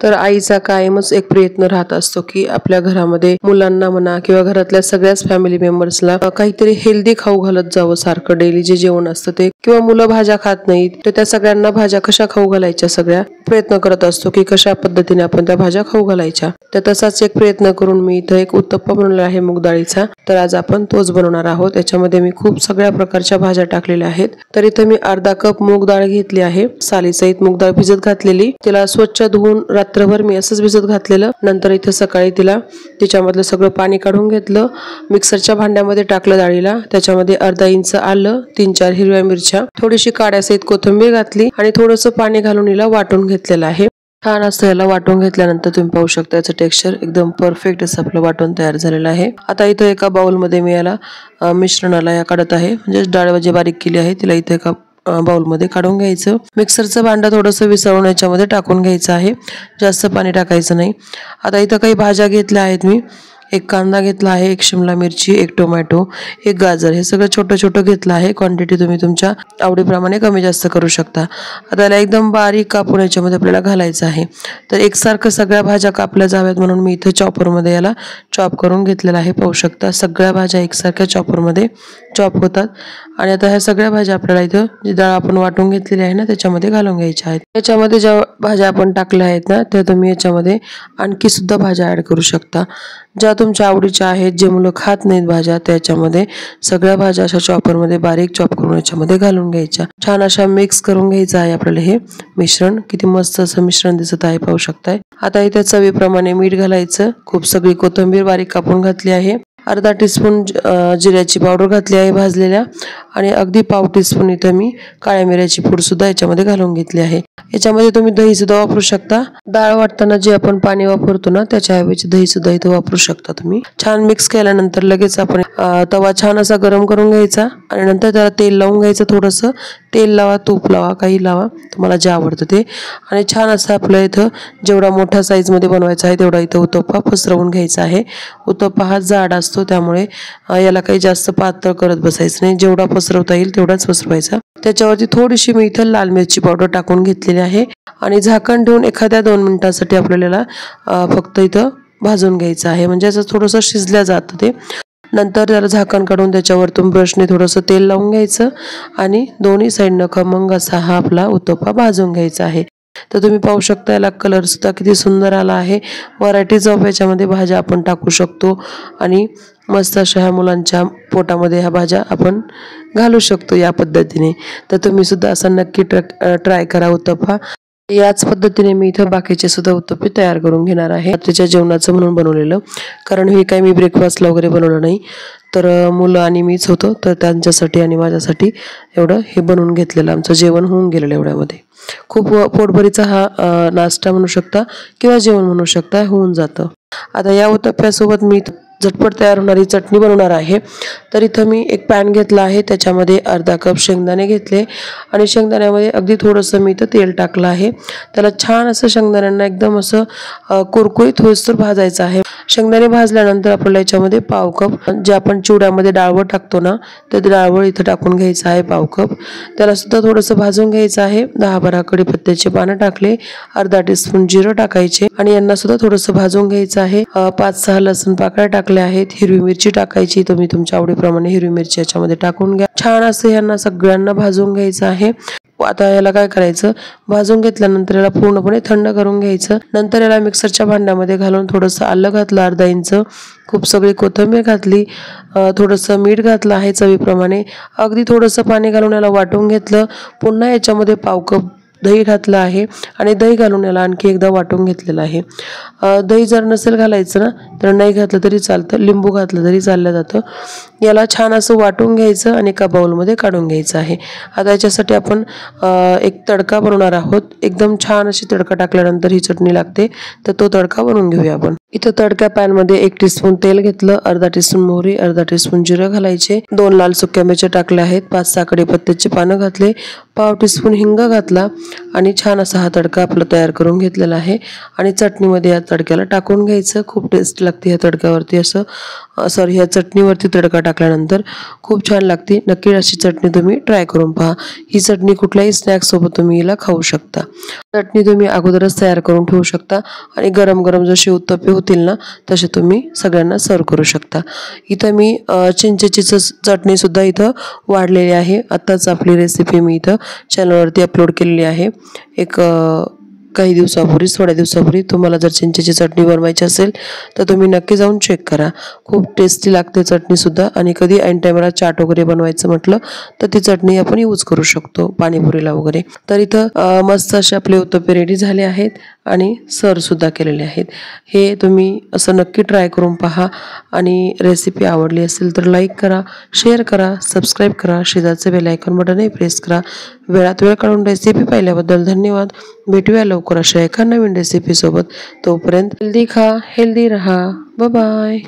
तर आईचा कायमच एक प्रयत्न राहत असतो की आपल्या घरामध्ये मुलांना म्हणा किंवा घरातल्या सगळ्याच फॅमिली मेंबर्सला काहीतरी हेल्दी खाऊ घालत जावं सारखं डेली जे जेवण असतं ते, किंवा मुलं भाज्या खात नाहीत तर त्या सगळ्यांना भाज्या कशा खाऊ घालायच्या सगळ्या प्रयत्न करत असतो की कशा पद्धतीने आपण त्या भाज्या खाऊ घालायच्या। तर तसाच एक प्रयत्न करून मी इथं एक उत्तप्पा बनवला आहे मूग डाळीचा। तर आज आपण तोच बनवणार आहोत। याच्यामध्ये मी खूप सगळ्या प्रकारच्या भाज्या टाकलेल्या आहेत। तर इथे मी अर्धा कप मूग डाळ घेतली आहे, सालीसहित मूग डाळ भिजत घातलेली, तिला स्वच्छ धुवून रात्रभर मी असंच भिजत घातलेलं। नंतर इथे सकाळी तिच्यामधलं सगळं पाणी काढून घेतलं, मिक्सरच्या भांड्यामध्ये टाकलं डाळीला, त्याच्यामध्ये अर्धा इंच आलं, 3-4 हिरव्या मिरच्या, थोडीशी काड्यासहित कोथिंबीर घातली आणि थोडंसं पाणी घालून हिला वाटून घेतलेलं आहे। छान असं याला वाटून घेतल्यानंतर तुम्ही पाहू शकता याचं टेक्स्चर एकदम परफेक्ट असं आपलं वाटून तयार झालेलं आहे। आता इथं एका बाउल मध्ये मी याला मिश्रणाला या काढत आहे, म्हणजे डाळ जी बारीक केली आहे तिला इथे एका बाउल मध्ये काढून घ्यायचं। मिक्सरचं भांडं थोडंसं विसळून याच्यामध्ये टाकून घ्यायचं आहे, जास्त पाणी टाकायचं नाही। आता इथं काही भाज्या घेतल्या आहेत मी, एक कांदा घेतला आहे, एक शिमला मिरची, एक टोमॅटो, एक गाजर, हे सगळं छोटं छोटं घेतलं आहे। क्वांटिटी तुम्ही तुमच्या आवडीप्रमाणे कमी जास्त करू शकता। आता याला एकदम बारीक कापून याच्यामध्ये आपल्याला घालायचं आहे। तर एकसारखं सगळ्या भाज्या कापल्या जाव्यात म्हणून मी इथं चॉपरमध्ये याला चॉप करून घेतलेला आहे। पाहू शकता सगळ्या भाज्या एकसारख्या चॉपरमध्ये चॉप होतात। आणि आता ह्या सगळ्या भाज्या आपल्याला इथं जी डाळ आपण वाटून घेतलेली आहे ना त्याच्यामध्ये घालून घ्यायच्या आहेत। त्याच्यामध्ये ज्या भाज्या आपण टाकल्या आहेत ना त्या तुम्ही याच्यामध्ये आणखी सुद्धा भाज्या ऍड करू शकता, ज्या तुमच्या आवडीच्या आहेत, जे मुलं खात नाहीत भाज्या त्याच्यामध्ये सगळ्या भाज्या अशा चॉपरमध्ये बारीक चॉप करून याच्यामध्ये घालून घ्यायच्या। छान अशा मिक्स करून घ्यायचं आहे आपल्याला हे मिश्रण। किती मस्त असं मिश्रण दिसत आहे पाहू शकताय। आता इथे चवीप्रमाणे मीठ घालायचं, खूप सगळी कोथिंबीर बारीक कापून घातली आहे, अर्धा टीस्पून जिऱ्याची पावडर घातली आहे भाजलेल्या, आणि अगदी पाव टीस्पून इथं मी काळ्या मिऱ्याची पूड सुद्धा याच्यामध्ये घालून घेतली आहे। याच्यामध्ये तुम्ही दही सुद्धा वापरू शकता, डाळ वाटताना जे आपण पाणी वापरतो ना त्याच्याऐवजी दही सुद्धा इथं वापरू शकता तुम्ही। छान मिक्स केल्यानंतर लगेच आपण तवा छान असा गरम करून घ्यायचा आणि नंतर त्याला तेल लावून घ्यायचं, थोडंसं तेल लावा, तूप लावा, काही लावा तुम्हाला जे आवडतं ते, आणि छान असं आपल्या इथं जेवढा मोठ्या साईज मध्ये बनवायचा आहे तेवढा इथं उत्तप्पा पसरवून घ्यायचा आहे। उत्तप्पा हा जाड असतो त्यामुळे याला काही जास्त पातळ करत बसायचं नाही, जेवढा पसरवता येईल तेवढाच पसरवायचा। त्याच्यावरती थोडीशी मी इथं लाल मिरची पावडर टाकून घेतलेली आहे आणि झाकण ठेवून एखाद्या 2 मिनिटांसाठी आपल्याला फक्त इथं भाजून घ्यायचं आहे, म्हणजे असं थोडंसं शिजल्या जातं ते। नंतर त्याला झाकण काढून त्याच्यावरतून ब्रशने थोडंसं तेल लावून घ्यायचं आणि दोन्ही साईडनं खमंग असा हा आपला उत्तप्पा भाजून घ्यायचा आहे। तर तुम्ही पाहू शकता याला कलर सुद्धा किती सुंदर आला आहे। व्हरायटीज ऑफ याच्यामध्ये भाज्या आपण टाकू शकतो आणि मस्त अशा ह्या मुलांच्या पोटामध्ये ह्या भाज्या आपण घालू शकतो या पद्धतीने। तर तुम्ही सुद्धा असं नक्की ट्राय करा उत्तप्पा। याच पद्धतीने मी इथं बाकीचे सुद्धा उत्तप्पे तयार करून घेणार आहे, रात्रीच्या जेवणाचं म्हणून बनवलेलं, कारण हे काही मी ब्रेकफास्टला वगैरे बनवलं नाही, तर मुलं आणि मीच होतो, तर त्यांच्यासाठी आणि माझ्यासाठी एवढं हे बनवून घेतलेलं, आमचं जेवण होऊन गेलेलं एवढ्यामध्ये। खूप पोटभरीचा हा नाश्ता म्हणू शकता किंवा जेवण म्हणू शकता, होऊन जातं। आता या उत्तप्प्यासोबत मी झटपट तयार होणारी चटणी बनवणार आहे। तर इथं मी एक पॅन घेतला आहे, त्याच्यामध्ये अर्धा कप शेंगदाणे घेतले आणि शेंगदाण्यामध्ये अगदी थोडंसं मी इथं तेल टाकलं आहे। त्याला छान असं शेंगदाण्यांना एकदम असं कुरकुरीत होईस्तोवर भाजायचं आहे। शेंगदाणे भाजल्यानंतर आपल्याला याच्यामध्ये पाव कप जे आपण चिवड्यामध्ये डाळवं टाकतो ना ते डाळवं इथं टाकून घ्यायचं आहे, पाव कप। त्याला सुद्धा थोडंसं भाजून घ्यायचं आहे। 10-12 कढीपत्त्याचे पानं टाकले, अर्धा टीस्पून जिरं टाकायचे आणि यांना सुद्धा थोडंसं भाजून घ्यायचं आहे। 5-6 लसूण पाकळ्या टाकल्या आहेत, हिरवी मिरची टाकायची, तुम्ही तुमच्या आवडीप्रमाणे हिरवी मिरची याच्यामध्ये टाकून घ्या। छान असं यांना सगळ्यांना भाजून घ्यायचं आहे। आता याला काय करायचं, भाजून घेतल्यानंतर याला पूर्णपणे थंड करून घ्यायचं। नंतर याला मिक्सरच्या भांड्यामध्ये घालून थोडंसं आलं घातलं, अर्धा इंच, खूप सगळी कोथिंबीर घातली, थोडंसं मीठ घातलं आहे चवीप्रमाणे, अगदी थोडंसं पाणी घालून याला वाटून घेतलं। पुन्हा याच्यामध्ये पाव कप दही घातलं आहे आणि दही घालून याला आणखी एकदा वाटून घेतलेलं आहे। दही जर नसेल घालायचं ना तर नाही घातलं तरी चालतं, लिंबू घातलं तरी चाललं जातं। याला छान असं वाटून घ्यायचं आणि एका बाउलमध्ये काढून घ्यायचं आहे। आता याच्यासाठी आपण एक तडका बनवणार आहोत, एकदम छान अशी तडका टाकल्यानंतर ही चटणी लागते, तर तो तडका बनवून घेऊया आपण। इथं तडक्या पॅन मध्ये 1 टीस्पून तेल घेतलं, अर्धा टीस्पून मोहरी, अर्धा टीस्पून जिरं घालायचे, 2 लाल सुक्या मिरच्या टाकल्या आहेत, 5-6 कढीपत्त्याची पानं घातले, पाव टीस्पून हिंग घातला आणि छान असा हा तडका आपला तयार करून घेतलेला आहे. आणि चटणीमध्ये या तडक्याला टाकून घ्यायचं. खूप टेस्ट लागते या तडक्यावरती ह्या चटणीवरती तडका टाकल्यानंतर खूप छान लागते. नक्की अशी चटणी तुम्ही ट्राय करून पहा. ही चटणी कुठल्याही स्नॅक्स सोबत तुम्ही हिला खाऊ शकता. चटणी तुम्ही अगोदरच तयार करून ठेवू शकता आणि गरम गरम जसे उत्तप्पे होतील ना तसे तुम्ही सगळ्यांना सर्व करू शकता. इथं मी चिंचेची चटणी सुद्धा इथं वाढलेली आहे. आताच आपली रेसिपी मी इथं चॅनलवरती अपलोड केलेली आहे. काही दिवसापूर्वी, थोड्या दिवसापूर्वी. तुम्हाला जर चिंचेची चटणी बनवायची असेल तर तुम्ही नक्की जाऊन चेक करा. खूप टेस्टी लागते चटणी सुद्धा. आणि कधी ऐन टायमाला चाट वगैरे बनवायचं म्हटलं तर ती चटणी आपण यूज करू शकतो पाणीपुरीला वगैरे. तर इथं मस्त असे आपले उत्तप्पे रेडी झाले आहेत आणि सर्व सुद्धा केलेले आहेत. हे तुम्ही असं नक्की ट्राय करून पहा. आणि रेसिपी आवडली असेल तर लाईक करा, शेअर करा, सबस्क्राईब करा, शेजारचं बेल आयकॉन बटनही प्रेस करा. वेळात वेळ काढून रेसिपी पाहिल्याबद्दल धन्यवाद. भेटूया लवकर अशा एका नवीन रेसिपी सोबत. तोपर्यंत हेल्दी खा, हेल्दी रहा. Bye bye.